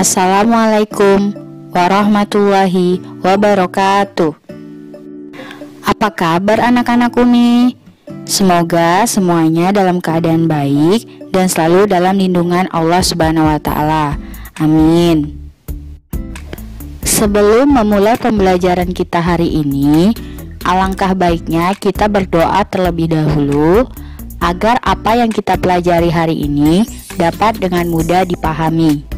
Assalamualaikum warahmatullahi wabarakatuh. Apa kabar anak-anakku nih? Semoga semuanya dalam keadaan baik dan selalu dalam lindungan Allah Subhanahu wa Ta'ala. Amin. Sebelum memulai pembelajaran kita hari ini, alangkah baiknya kita berdoa terlebih dahulu agar apa yang kita pelajari hari ini dapat dengan mudah dipahami.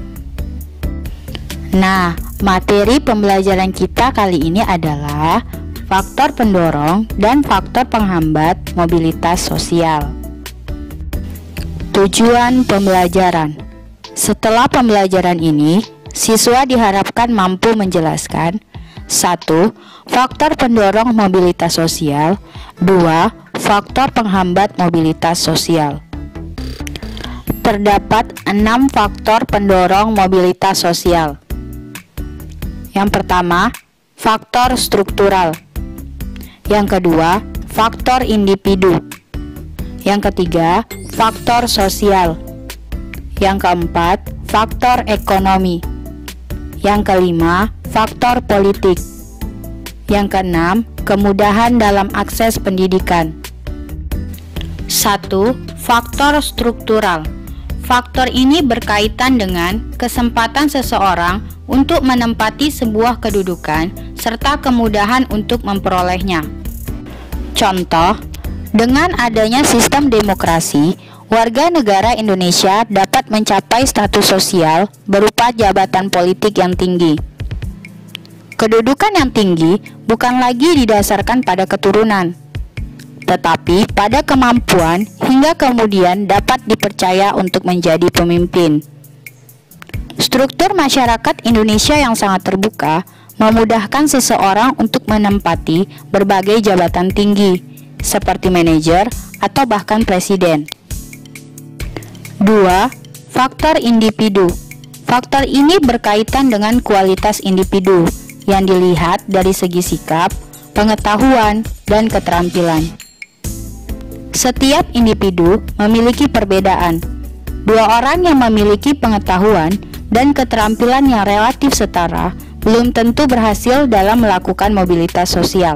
Nah, materi pembelajaran kita kali ini adalah faktor pendorong dan faktor penghambat mobilitas sosial. Tujuan pembelajaran. Setelah pembelajaran ini, siswa diharapkan mampu menjelaskan 1. Faktor pendorong mobilitas sosial. 2. Faktor penghambat mobilitas sosial. Terdapat 6 faktor pendorong mobilitas sosial. Yang pertama, faktor struktural. Yang kedua, faktor individu. Yang ketiga, faktor sosial. Yang keempat, faktor ekonomi. Yang kelima, faktor politik. Yang keenam, kemudahan dalam akses pendidikan. 1. Faktor struktural. Faktor ini berkaitan dengan kesempatan seseorang untuk menempati sebuah kedudukan serta kemudahan untuk memperolehnya. Contoh, dengan adanya sistem demokrasi, warga negara Indonesia dapat mencapai status sosial berupa jabatan politik yang tinggi. Kedudukan yang tinggi bukan lagi didasarkan pada keturunan, tetapi pada kemampuan hingga kemudian dapat dipercaya untuk menjadi pemimpin. Struktur masyarakat Indonesia yang sangat terbuka memudahkan seseorang untuk menempati berbagai jabatan tinggi, seperti manajer atau bahkan presiden. 2. Faktor individu. Faktor ini berkaitan dengan kualitas individu yang dilihat dari segi sikap, pengetahuan, dan keterampilan. Setiap individu memiliki perbedaan. Dua orang yang memiliki pengetahuan dan keterampilan yang relatif setara belum tentu berhasil dalam melakukan mobilitas sosial.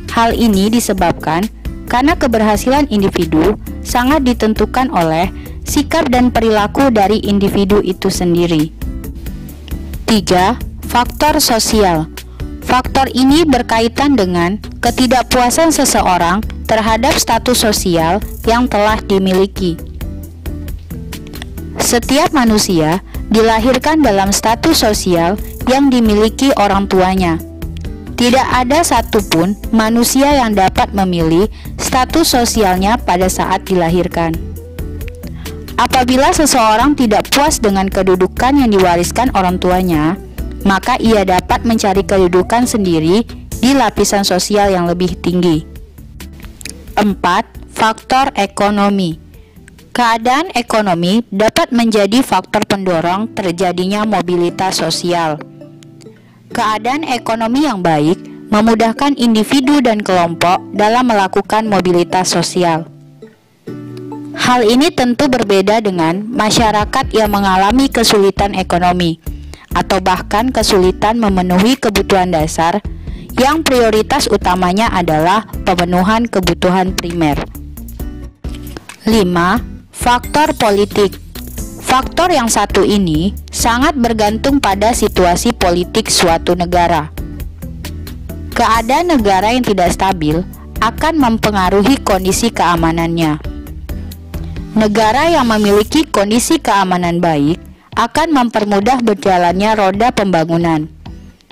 Hal ini disebabkan karena keberhasilan individu sangat ditentukan oleh sikap dan perilaku dari individu itu sendiri. 3. Faktor sosial. Faktor ini berkaitan dengan ketidakpuasan seseorang terhadap status sosial yang telah dimiliki. Setiap manusia dilahirkan dalam status sosial yang dimiliki orang tuanya. Tidak ada satupun manusia yang dapat memilih status sosialnya pada saat dilahirkan. Apabila seseorang tidak puas dengan kedudukan yang diwariskan orang tuanya, maka ia dapat mencari kedudukan sendiri di lapisan sosial yang lebih tinggi. 4. Faktor ekonomi. Keadaan ekonomi dapat menjadi faktor pendorong terjadinya mobilitas sosial. Keadaan ekonomi yang baik memudahkan individu dan kelompok dalam melakukan mobilitas sosial. Hal ini tentu berbeda dengan masyarakat yang mengalami kesulitan ekonomi atau bahkan kesulitan memenuhi kebutuhan dasar yang prioritas utamanya adalah pemenuhan kebutuhan primer. 5. Faktor politik. Faktor yang satu ini sangat bergantung pada situasi politik suatu negara. Keadaan negara yang tidak stabil akan mempengaruhi kondisi keamanannya. Negara yang memiliki kondisi keamanan baik akan mempermudah berjalannya roda pembangunan.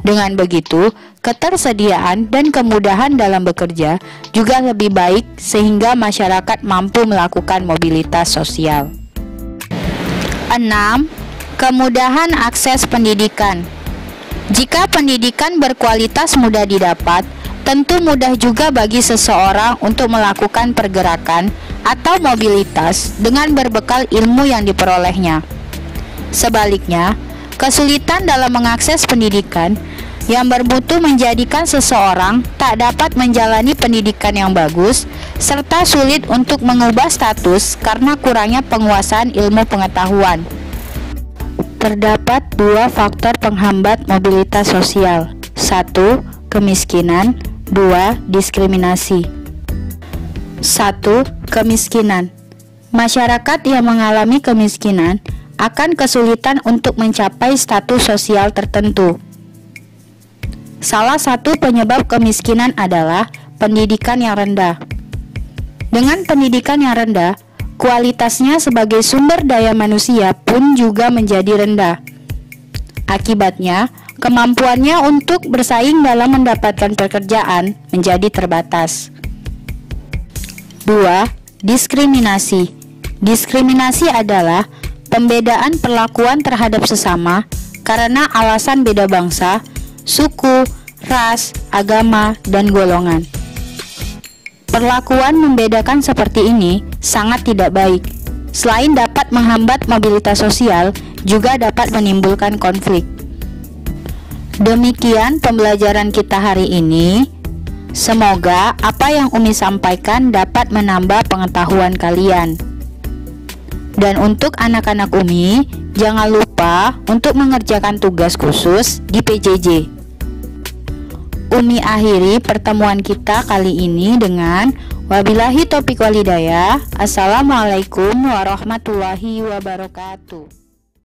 Dengan begitu, ketersediaan dan kemudahan dalam bekerja juga lebih baik sehingga masyarakat mampu melakukan mobilitas sosial. 6. Kemudahan akses pendidikan. Jika pendidikan berkualitas mudah didapat, tentu mudah juga bagi seseorang untuk melakukan pergerakan atau mobilitas dengan berbekal ilmu yang diperolehnya. Sebaliknya, kesulitan dalam mengakses pendidikan yang bermutu menjadikan seseorang tak dapat menjalani pendidikan yang bagus, serta sulit untuk mengubah status karena kurangnya penguasaan ilmu pengetahuan. Terdapat dua faktor penghambat mobilitas sosial. 1. Kemiskinan. 2. Diskriminasi. 1. Kemiskinan. Masyarakat yang mengalami kemiskinan akan kesulitan untuk mencapai status sosial tertentu. Salah satu penyebab kemiskinan adalah pendidikan yang rendah. Dengan pendidikan yang rendah, kualitasnya sebagai sumber daya manusia pun juga menjadi rendah. Akibatnya, kemampuannya untuk bersaing dalam mendapatkan pekerjaan menjadi terbatas. 2. Diskriminasi. Diskriminasi adalah pembedaan perlakuan terhadap sesama karena alasan beda bangsa, suku, ras, agama, dan golongan. Perlakuan membedakan seperti ini sangat tidak baik. Selain dapat menghambat mobilitas sosial, juga dapat menimbulkan konflik. Demikian pembelajaran kita hari ini. Semoga apa yang Umi sampaikan dapat menambah pengetahuan kalian. Dan untuk anak-anak Umi, jangan lupa untuk mengerjakan tugas khusus di PJJ. Umi akhiri pertemuan kita kali ini dengan wabillahi taufiq walhidayah. Assalamualaikum warahmatullahi wabarakatuh.